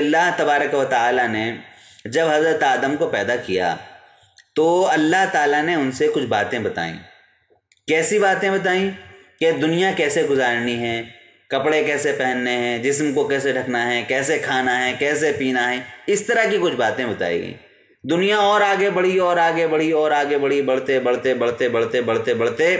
اللہ تبارک و تعالیٰ نے جب حضرت آدم کو پیدا کیا تو اللہ تعالیٰ نے ان سے کچھ باتیں بتائیں۔ کیسی باتیں بتائیں؟ کہ دنیا کیسے گزارنی ہے، کپڑے کیسے پہننے ہیں، جسم کو کیسے ڈھکنا ہے، کیسے کھانا ہے، کیسے پینا ہے، اس طرح کی کچھ باتیں بتائی گئیں۔ دنیا اور آگے بڑھی اور آگے بڑھی اور آگے بڑھی، بڑھتے بڑھتے بڑھتے بڑھتے بڑھتے بڑھتے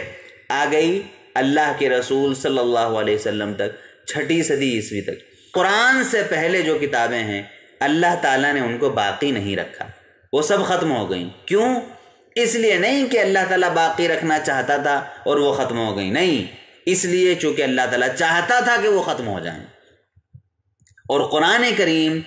آ گئی اللہ کے رسول صلی اللہ علیہ وسلم تک، 6 صدی عیسوی تک۔ قرآن سے پہلے جو کتابیں ہیں اللہ تعالیٰ نے ان کو باقی نہیں رکھا، وہ سب ختم ہو گئیں۔ کیوں؟ اس لیے نہیں کہ اللہ تعالیٰ باقی رکھنا چاہتا تھا اور وہ ختم ہو گئیں، نہیں، اس لیے چونکہ اللہ تعالیٰ چاہتا تھا کہ وہ ختم ہو جائیں۔ اور قرآن کریم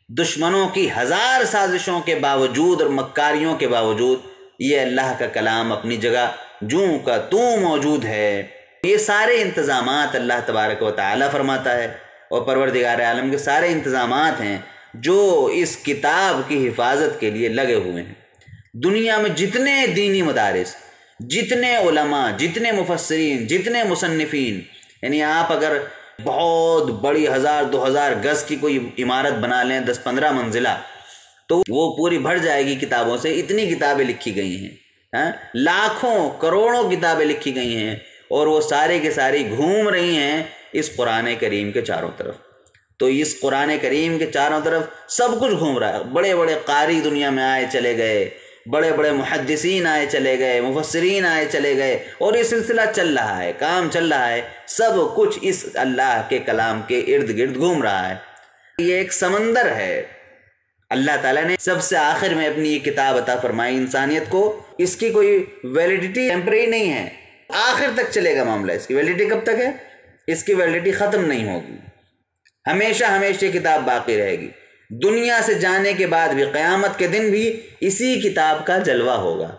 دشمنوں کی 1000 سازشوں کے باوجود اور مکاریوں کے باوجود یہ اللہ کا کلام اپنی جگہ جوں کا توں موجود ہے۔ یہ سارے انتظامات اللہ تبارک و تعالیٰ فرماتا ہے، اور پروردگار عالم کے سارے انتظامات ہیں جو اس کتاب کی حفاظت کے لیے لگے ہوئے ہیں۔ دنیا میں جتنے دینی مدارس، جتنے علماء، جتنے مفسرین، جتنے مصنفین، یعنی آپ اگر بہت بڑی 1000-2000 گز کی کوئی عمارت بنا لیں 10-15 منزلہ، تو وہ پوری بھر جائے گی کتابوں سے۔ اتنی کتابیں لکھی گئی ہیں، لاکھوں کروڑوں کتابیں لکھی گئی ہیں، اور وہ سارے کے ساری گھوم رہی ہیں اس قرآن کریم کے چاروں طرف۔ تو اس قرآن کریم کے چاروں طرف سب کچھ گھوم رہا ہے۔ بڑے بڑے قاری دنیا میں آئے چلے گئے، بڑے بڑے محدثین آئے چلے گئے، مفسرین آئے چلے گئے، اور یہ سلسلہ چل رہا ہے، کام چل رہا ہے، سب کچھ اس اللہ کے کلام کے ارد گرد گھوم رہا ہے۔ یہ ایک سمندر ہے۔ اللہ تعالیٰ نے سب سے آخر میں اپنی یہ کتاب عطا فرمائی انسانیت کو۔ اس کی کوئی ویلیڈیٹی ٹیمپریری نہیں ہے، آخر تک چلے گا معاملہ۔ اس کی ویلیڈیٹی کب تک ہے؟ اس کی ویلیڈیٹی ختم نہیں ہوگی، ہمیشہ ہمیشہ یہ کتاب باقی رہے گی۔ دنیا سے جانے کے بعد بھی، قیامت کے دن بھی اسی کتاب کا جلوہ ہوگا،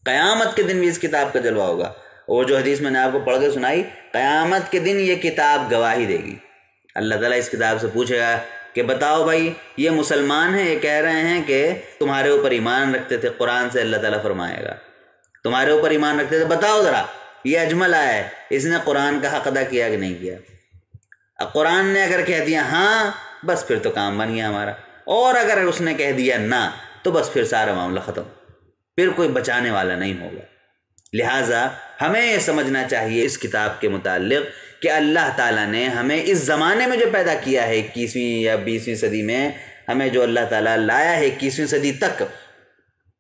قیامت کے دن بھی اس کتاب کا جلوہ ہوگا۔ اور جو حدیث میں نے آپ کو پڑھ کے سنائی، قیامت کے دن یہ کتاب گواہی دے گی۔ اللہ تعالیٰ اس کتاب سے پوچھے گا کہ بتاؤ بھائی، یہ مسلمان ہیں، یہ کہہ رہے ہیں کہ تمہارے اوپر ایمان رکھتے تھے۔ قرآن سے اللہ تعالیٰ فرمائے گا تمہارے اوپر ایمان رکھتے تھے، بتاؤ ذرا یہ اجمل آیا ہے، اس نے قرآن کا حق ادا کیا کہ نہیں کیا؟ اب قرآن نے اگر کہہ دیا ہاں، بس پھر تو کام بن گیا ہمارا، اور اگر اس نے کہہ دیا نہ، تو بس پھر سارا معاملہ ختم، پھر کوئی بچانے والا نہیں ہوگا۔ لہٰذا ہمیں یہ سمجھنا چاہیے اس کتاب کے متعلق کہ اللہ تعالیٰ نے ہمیں اس زمانے میں جو پیدا کیا ہے 21ویں یا 20ویں صدی میں، ہمیں جو اللہ تعالیٰ لایا ہے 21ویں صدی تک،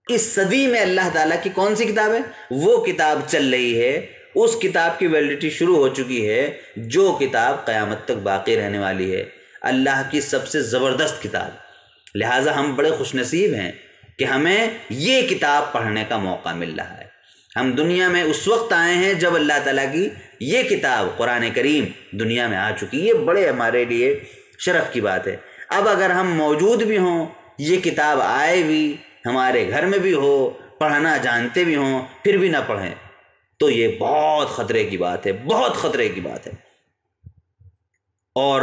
اس صدی میں اللہ تعالیٰ کی کون سی کتاب ہے؟ وہ کتاب چل رہی ہے، اس کتاب کی ویلیڈیٹی شروع ہو چکی ہے، جو کتاب قیامت تک باقی رہنے والی ہے، اللہ کی سب سے زبردست کتاب۔ لہٰذا ہم بڑے خوش نصیب ہیں کہ ہمیں یہ کتاب پڑھنے کا موقع مل رہا ہے۔ ہم دنیا میں اس وقت آئے ہیں جب اللہ تعالیٰ کی یہ کتاب قرآن کریم دنیا میں آ چکی۔ یہ بڑے ہمارے لیے شرف کی بات ہے۔ اب اگر ہم موجود بھی ہوں، یہ کتاب آئے بھی، ہمارے گھر میں بھی ہو، پڑھنا جانتے بھی ہوں، پھر بھی نہ پڑھیں، تو یہ بہت خطرے کی بات ہے، بہت خطرے کی بات ہے، اور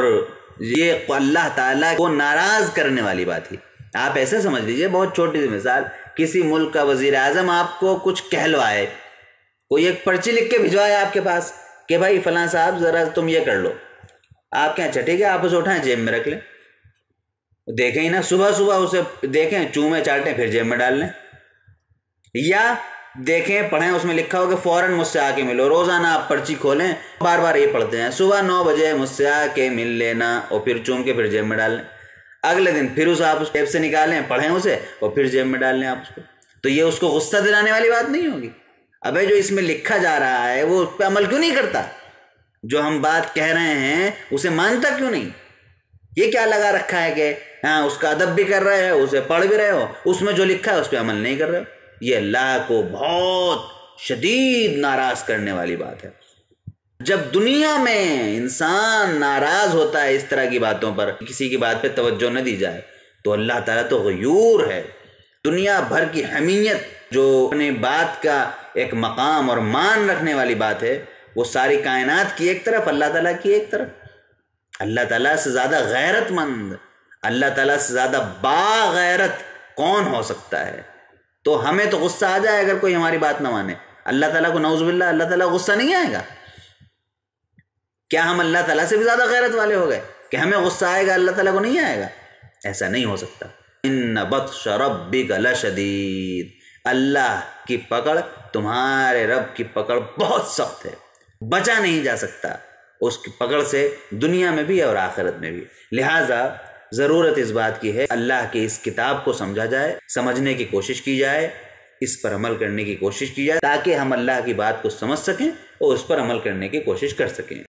یہ اللہ تعالیٰ کو ناراض کرنے والی بات ہے۔ آپ ایسے سمجھ لیجئے، بہت چھوٹی سی مثال، کسی ملک کا وزیر اعظم آپ کو کچھ کہلوائے، کوئی ایک پرچی لکھ کے بھجوائے آپ کے پاس کہ بھائی فلاں صاحب ذرا تم یہ کر لو، آپ کہیں اچھا ٹھیک ہے، آپ اسے اٹھائیں جیب میں رکھ لیں، دیکھیں ہی نا، صبح صبح اسے دیکھیں، چومے چاٹیں، پھر جیب میں ڈال لیں، یا دیکھیں پڑھیں، اس میں لکھا ہو کہ فوراً مجھ سے آ کے ملو۔ روزانہ آپ پرچی کھولیں، بار بار یہ پڑھتے ہیں، صبح 9 بجے مجھ سے آ کے مل لینا، اور پھر چوم کے پھر جیب میں ڈال لیں۔ اگلے دن پھر اسے آپ اس جیب سے نکالیں، پڑھیں اسے، اور پھر جیب میں ڈال لیں آپ اس کو۔ تو یہ اس کو غصہ دلانے والی بات نہیں ہوگی؟ ابے جو اس میں لکھا جا رہا ہے وہ اس پہ عمل کیوں نہیں کرتا؟ جو ہم بات کہہ رہے ہیں اسے مانتا کیوں نہیں؟ یہ کیا لگا رکھا ہے کہ ہاں اس کا ادب بھی کر رہے ہو، اسے پڑھ بھی رہے ہو، اس میں جو لکھا ہے اس پہ عمل نہیں کر رہے ہو؟ یہ اللہ کو بہت شدید ناراض کرنے والی بات ہے۔ جب دنیا میں انسان ناراض ہوتا ہے اس طرح کی باتوں پر، کسی کی بات پہ توجہ نہ دی جائے، تو اللہ تعالیٰ تو غیور ہے۔ دنیا بھر کی حمیت جو اپنی بات کا ایک مقام اور مان رکھنے والی بات ہے، وہ ساری کائنات کی ایک طرف، اللہ تعالیٰ کی ایک طرف۔ اللہ تعالیٰ سے زیادہ غیرت مند، اللہ تعالیٰ سے زیادہ باغیرت کون ہو سکتا ہے؟ تو ہمیں تو غصہ آ جائے اگر کوئی ہماری بات نہ مانے، اللہ تعالیٰ کو نعوذ باللہ اللہ تعالیٰ کو غصہ نہیں آئے گا؟ کیا ہم اللہ تعالیٰ سے بھی زیادہ غیرت والے ہو گئے؟ کہ ہمیں غصہ آئے گا اللہ تعالیٰ کو نہیں آئے گا؟ ایسا نہیں ہو سکتا۔ ان بطش ربک لشدید، اللہ کی پکڑ، تمہارے رب کی پکڑ بہت سخت ہے، بچا نہیں جا سکتا اس کی پکڑ سے، دنیا میں بھی اور آخرت میں بھی۔ لہٰذا ضرورت اس بات کی ہے اللہ کی اس کتاب کو سمجھا جائے، سمجھنے کی کوشش کی جائے، اس پر عمل کرنے کی کوشش کی جائے، تاکہ ہم اللہ کی بات کو سمجھ سکیں اور اس پر عمل کرنے کی کوشش کر سکیں۔